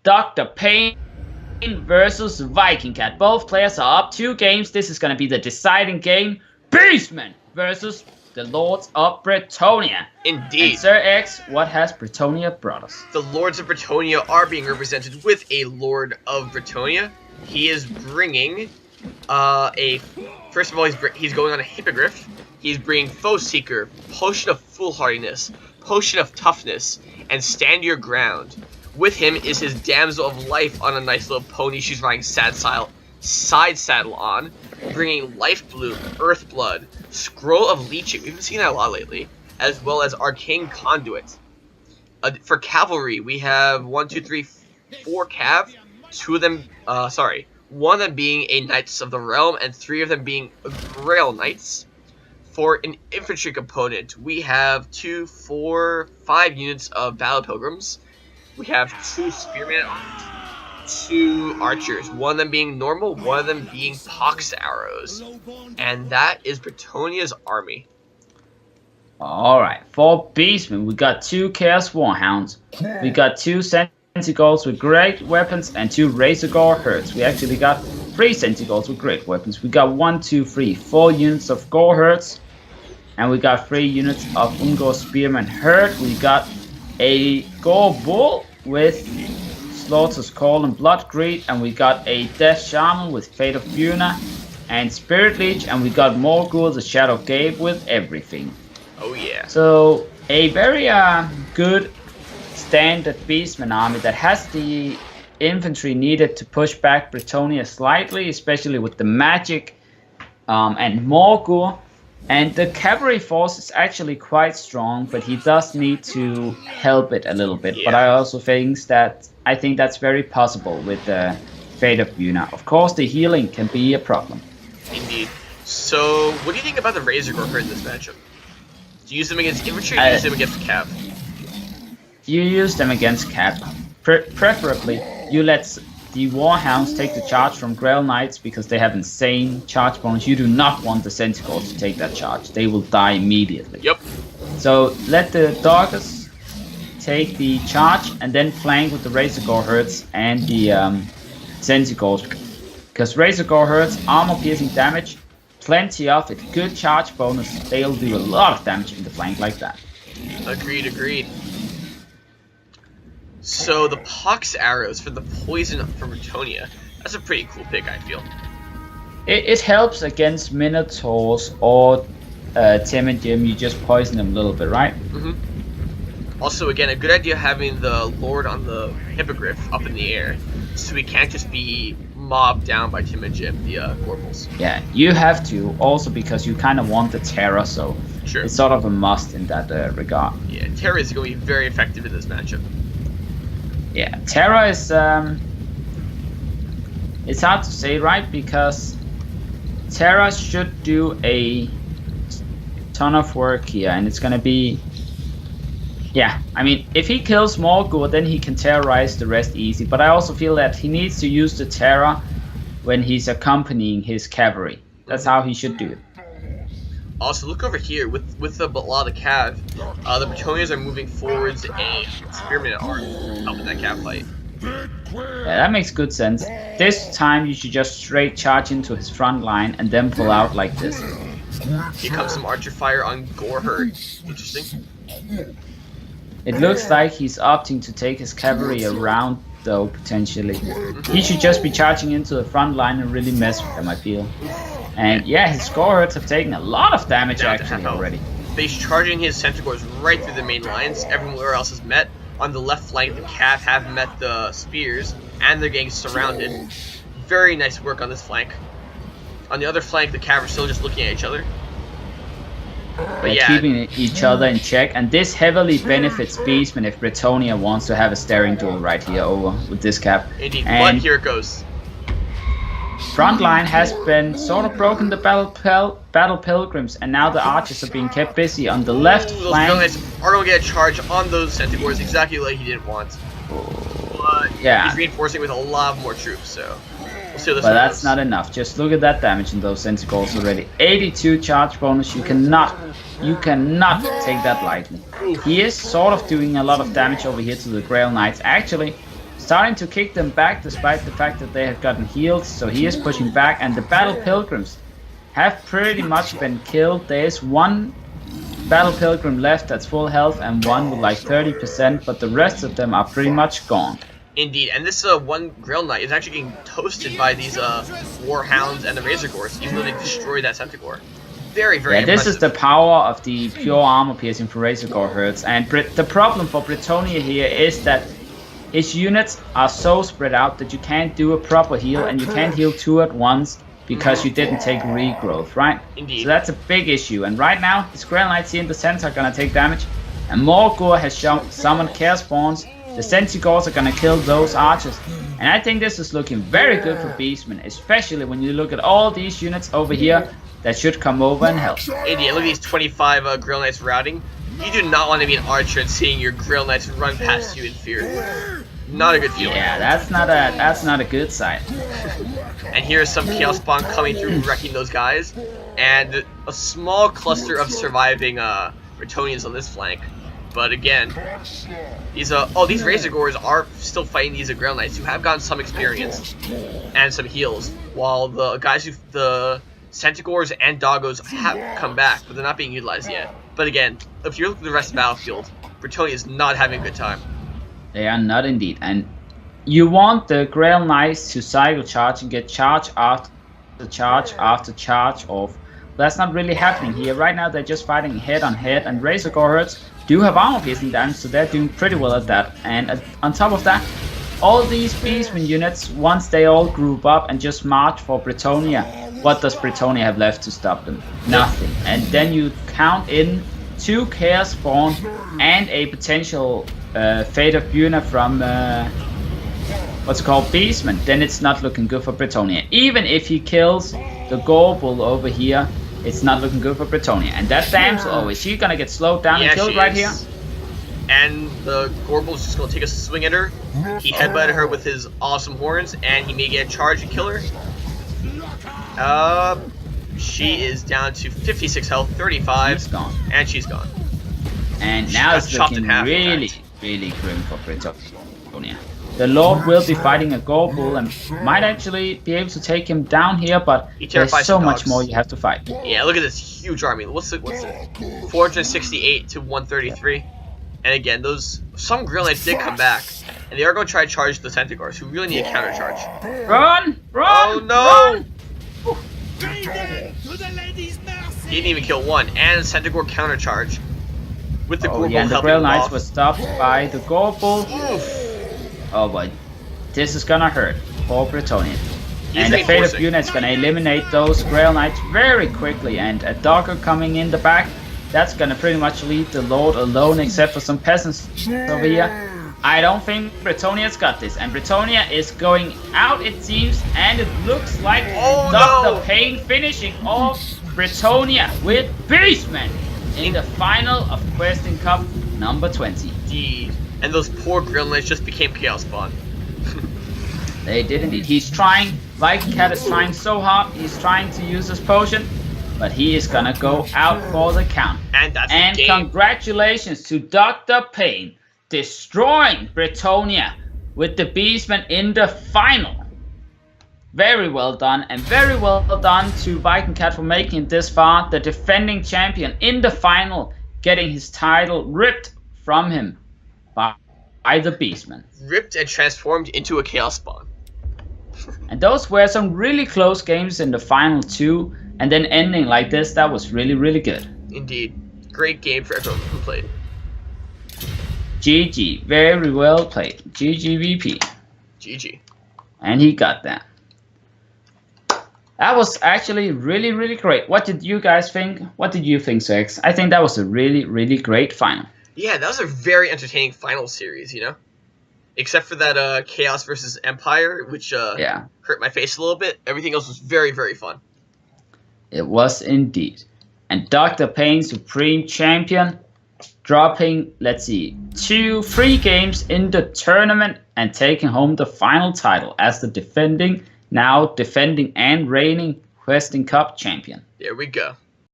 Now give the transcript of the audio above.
Dr. Payne versus Viking Cat. Both players are up 2 games. This is going to be the deciding game. Beastmen versus the Lords of Bretonnia. Indeed. And Sir X, what has Bretonnia brought us? The Lords of Bretonnia are being represented with a Lord of Bretonnia. He is bringing first of all, he's going on a Hippogriff. He's bringing Foe Seeker, Potion of Foolhardiness, Potion of Toughness, and Stand Your Ground. With him is his Damsel of Life on a nice little pony she's riding side saddle on, bringing Life Bloom, Earth Blood, Scroll of Leeching, we've been seeing that a lot lately, as well as Arcane Conduit. For Cavalry, we have 4 Cav, 2 of them, one of them being a Knights of the Realm, and 3 of them being Grail Knights. For an infantry component, we have 2, 4, 5 units of Battle Pilgrims. We have 2 Spearmen, 2 Archers, one of them being normal, one of them being Pox Arrows. And that is Bretonnia's army. Alright, for Beastmen, we got 2 Chaos Warhounds. We got 2 Sentinels with great weapons and 2 Razorgore Herds. We actually got 3 Sentinels with great weapons. We got 4 units of Gore Herds. And we got 3 units of Ungor Spearman Herd. We got a Gore Bull with Slaughter's Call and Blood Greed. And we got a Death Shaman with Fate of Buna and Spirit Leech. And we got Morgul the Shadow Gabe with everything. Oh yeah. So a very good standard Beastman army that has the infantry needed to push back Bretonnia slightly, especially with the magic and Morgul. And the cavalry force is actually quite strong, but he does need to help it a little bit. Yeah. But I also think that's very possible with the Fate of Buna. Of course, the healing can be a problem. Indeed. So, what do you think about the Razorgore Herd in this matchup? Do you use them against infantry or do you use them against cav? You use them against cav. Preferably, you let the Warhounds take the charge from Grail Knights because they have insane charge bonus. You do not want the Sentinels to take that charge. They will die immediately. Yep. So let the Doggers take the charge and then flank with the Razorgore Herds and the Sentinels. Because Razorgore Herds, armor piercing damage, plenty of it, good charge bonus. They'll do a lot of damage in the flank like that. Agreed. So the Pox Arrows for the poison from Bretonnia, that's a pretty cool pick, I feel. It helps against Minotaurs or Tim and Jim. You just poison them a little bit, right? Mm-hmm. Also, again, a good idea having the Lord on the Hippogriff up in the air, so we can't just be mobbed down by Tim and Jim, the Gorbals. Yeah, you have to, also because you kind of want the Terra, so sure. It's sort of a must in that regard. Yeah, Terra is going to be very effective in this matchup. Yeah, Terra is, it's hard to say, right? Because Terra should do a ton of work here, and it's gonna be, yeah, I mean, if he kills Morgul, then he can terrorize the rest easy, but I also feel that he needs to use the Terra when he's accompanying his cavalry. That's how he should do it. Also, look over here, with a lot of cav, the Bretonnians are moving forwards a Spearman arm, helping that cav fight. Yeah, that makes good sense. This time you should just straight charge into his front line and then pull out like this. Here comes some archer fire on Gore Herd. Interesting. It looks like he's opting to take his cavalry around, though, potentially. He should just be charging into the front line and really mess with them, I feel. And yeah, his Gore Herds have taken a lot of damage actually already. He's charging his Centaurs right through the main lines. Everywhere else is met. On the left flank, the Cav have met the Spears, and they're getting surrounded. Very nice work on this flank. On the other flank, the Cav are still just looking at each other. They're keeping each other in check, and this heavily benefits Beastmen if Bretonnia wants to have a staring duel right here over with this cap. Indeed, but here it goes. Front line has been sort of broken the battle pilgrims, and now the archers are being kept busy on the left flank. Those are going to get a charge on those Centaurs exactly like he didn't want. But yeah, he's reinforcing with a lot more troops, so we'll see how this But that's not enough. Just look at that damage in those Centaurs already. 82 charge bonus. You cannot take that lightly. He is sort of doing a lot of damage over here to the Grail Knights. Actually, starting to kick them back despite the fact that they have gotten healed. So he is pushing back, and the Battle Pilgrims have pretty much been killed. There is one Battle Pilgrim left that's full health and one with like 30%, but the rest of them are pretty much gone. Indeed, and this one Grail Knight is actually getting toasted by these Warhounds and the Razor Gores, even though they destroyed that Centaur. Very, very impressive. This is the power of the pure armor piercing for Razor Gore Herds, and the problem for Bretonnia here is that his units are so spread out that you can't do a proper heal, and you can't heal two at once because you didn't take regrowth, right? Indeed. So that's a big issue, and right now, his Grail Knights here in the center are gonna take damage, and Morgor has summoned Chaos Spawns. The Sentigors are gonna kill those archers, and I think this is looking very good for Beastmen, especially when you look at all these units over here that should come over and help. Indeed, look at these 25 Grail Knights routing. You do not want to be an archer and seeing your Grail Knights run past you in fear. Not a good feeling. Yeah, that's not a good sight. And here's some Chaos Spawn coming through, wrecking those guys, and a small cluster of surviving Bretonnians on this flank. But again, these Razor Gores are still fighting these Grail Knights who have gotten some experience and some heals, while the guys the Centaurs and Doggos have come back, but they're not being utilized yet. But again, if you look at the rest of the battlefield, Bretonnia is not having a good time. They are not indeed, and you want the Grail Knights to cycle charge and get charge after charge after charge off. That's not really happening here. Right now they're just fighting head on head, and Razor Gore Herds do have armor piercing damage, so they're doing pretty well at that. And on top of that, all these Beastmen units, once they all group up and just march for Bretonnia, what does Bretonnia have left to stop them? Nothing. And then you count in 2 Chaos Spawn and a potential Fate of Buna from what's it called, Beastmen, then it's not looking good for Bretonnia. Even if he kills the Gorbull over here, it's not looking good for Bretonnia. And that damsel, is she gonna get slowed down and killed right here? And the Gorbull's just gonna take a swing at her. He headbutted her with his awesome horns, and he may get a charge and kill her. She is down to 56 health, 35, she's gone. And she's gone. And now it's looking really grim for Bretonnia. The Lord will be fighting a Gorbull and might actually be able to take him down here, but there's so much more you have to fight. Yeah, look at this huge army. What's it? 468 to 133. And again, some Grail Knights did come back, and they are going to try to charge the Centaurs, who really need a counter charge. Run! Oh no! Run! He didn't even kill one, and the Centaur counter charge with the Gorbull and the Grail Knights were stopped by the Gorbull. Oh boy, this is gonna hurt for Bretonnia. And the Fate of Buna is gonna eliminate those Grail Knights very quickly, and a Dogger coming in the back, that's gonna pretty much leave the Lord alone except for some peasants over here. I don't think Bretonnia's got this, and Bretonnia is going out, it seems, and it looks like Dr. Pain finishing off Bretonnia with Beastmen in the final of Questing Cup number 20. Indeed. And those poor Grail Knights just became Chaos Spawn. They did indeed. He's trying, Viking Cat is trying so hard, he's trying to use his potion, but he is gonna go out for the count. And that's the game. Congratulations to Dr. Pain, destroying Bretonnia with the Beastmen in the final. Very well done, and very well done to Viking Cat for making it this far. The defending champion in the final, getting his title ripped from him by the Beastmen. Ripped and transformed into a Chaos Spawn. And those were some really close games in the final too, and then ending like this, that was really good. Indeed. Great game for everyone who played. GG, very well played. GG VP. GG. And he got that. That was actually really great. What did you guys think? What did you think, Sex? I think that was a really great final. Yeah, that was a very entertaining final series, you know? Except for that Chaos versus Empire, which hurt my face a little bit. Everything else was very fun. It was indeed. And Dr. Pain, Supreme Champion, dropping, let's see, 3 games in the tournament and taking home the final title as the defending and reigning Questing Cup champion. There we go.